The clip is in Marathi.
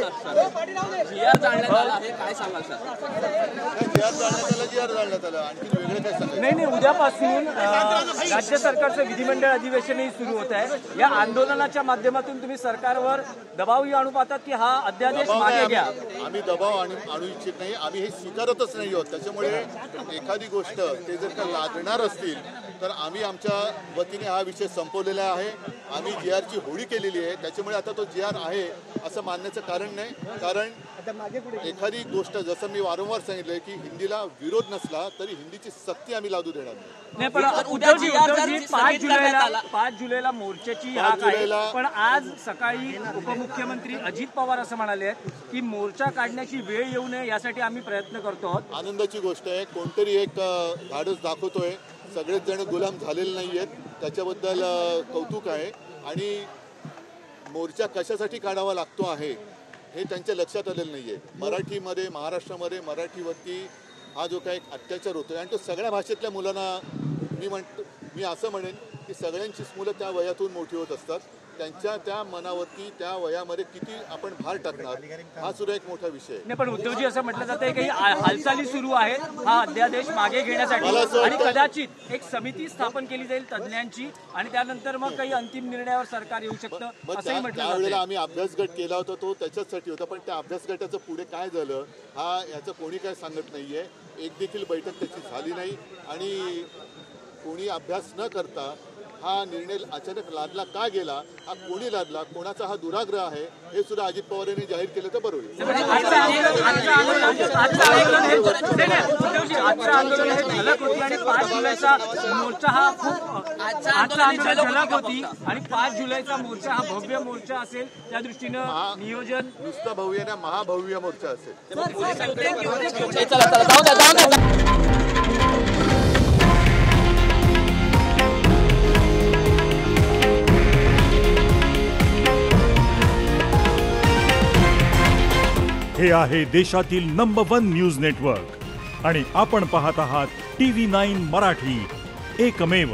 जीआर जाळण्यात आला आहे, काय सांगाल सर? जीआर जाळण्यात आलं, आणखी वेगळं काय सांगायचं? नाही, उद्यापासून राज्य सरकारचं विधिमंडळ अधिवेशनही सुरू होत आहे। या आंदोलनाच्या माध्यमातून तुम्ही सरकारवर दबावही आणू पाहतात की हा अध्यादेश मागे घ्या? आम्ही दबाव आणू इच्छित नाही, आम्ही हे स्वीकारतच नाही आहोत। त्याच्यामुळे एखादी गोष्ट ते जर का लादणार असतील तर आम्ही आमच्या वतीने हा विषय संपवलेला आहे। आम्ही जीआरची होळी केलेली आहे, त्याच्यामुळे आता तो जीआर आहे असं मानण्याचं कारण नाही। कारण एखादी गोष्ट जसं मी वारंवार सांगितलंय की हिंदीला विरोध नसला तरी हिंदीची सक्ती आम्ही लादू देणार नाही। पण उद्धवजी 5 जुलैला मोर्चाची हाक आहे, पण आज सकाळी उपमुख्यमंत्री अजित पवार असं म्हणाले आहेत की मोर्चा काढण्याची वेळ येऊ नये यासाठी आम्ही प्रयत्न करतो आहोत। आनंदाची गोष्ट आहे, कोणतरी एक धाडस दाखवतोय। सगळेच जण गुलाम झालेले नाही आहेत, त्याच्याबद्दल कौतुक आहे। आणि मोर्चा कशासाठी काढावा लागतो आहे हे त्यांच्या लक्षात आलेलं नाही आहे। मराठीमध्ये, महाराष्ट्रामध्ये मराठीवरती हा जो काही अत्याचार होतोय आणि तो सगळ्या भाषेतल्या मुलांना मी असं म्हणेन की सगळ्यांचीच मुलं त्या वयातून मोठी होत असतात। त्यांच्या त्या मनावरती त्या वयामध्ये किती आपण भार टाकणार हा सुद्धा एक मोठा विषय आहे। नाही, पण उद्धवजी असं म्हटलं जातं काही हालचाली सुरू आहेत हा अध्यादेश मागे घेण्यासाठी आणि कदाचित एक समिती स्थापन केली जाईल तज्ज्ञांची आणि त्यानंतर मग काही अंतिम निर्णयावर सरकार येऊ शकतं असंही म्हटलं जातं। त्यावेळेला आम्ही अभ्यास गट केला होता, तो त्याच्यासाठी होता, पण त्या अभ्यास गटाचं पुढे काय झालं हा याचं कोणी काय सांगत नाहीये। एक देखील बैठक त्याची झाली नाही आणि कोणी अभ्यास न करता हा निर्णय अचानक लादला का गेला, हा कोणी लादला, कोणाचा हा दुराग्रह आहे हे सुद्धा अजित पवार यांनी जाहीर केलं तर बरोबर होईल। आजचं आंदोलन हे झलक होती आणि 5 जुलैचा मोर्चा हा खूप आजचा झलक होती आणि 5 जुलैचा मोर्चा हा भव्य मोर्चा असेल त्या दृष्टीनं नियोजन नुसतं भव्य ना महाभव्य मोर्चा असेल। हे आहे देशातील नंबर 1 न्यूज नेटवर्क आणि आपण पाहत आहात TV9 मराठी, एकमेव।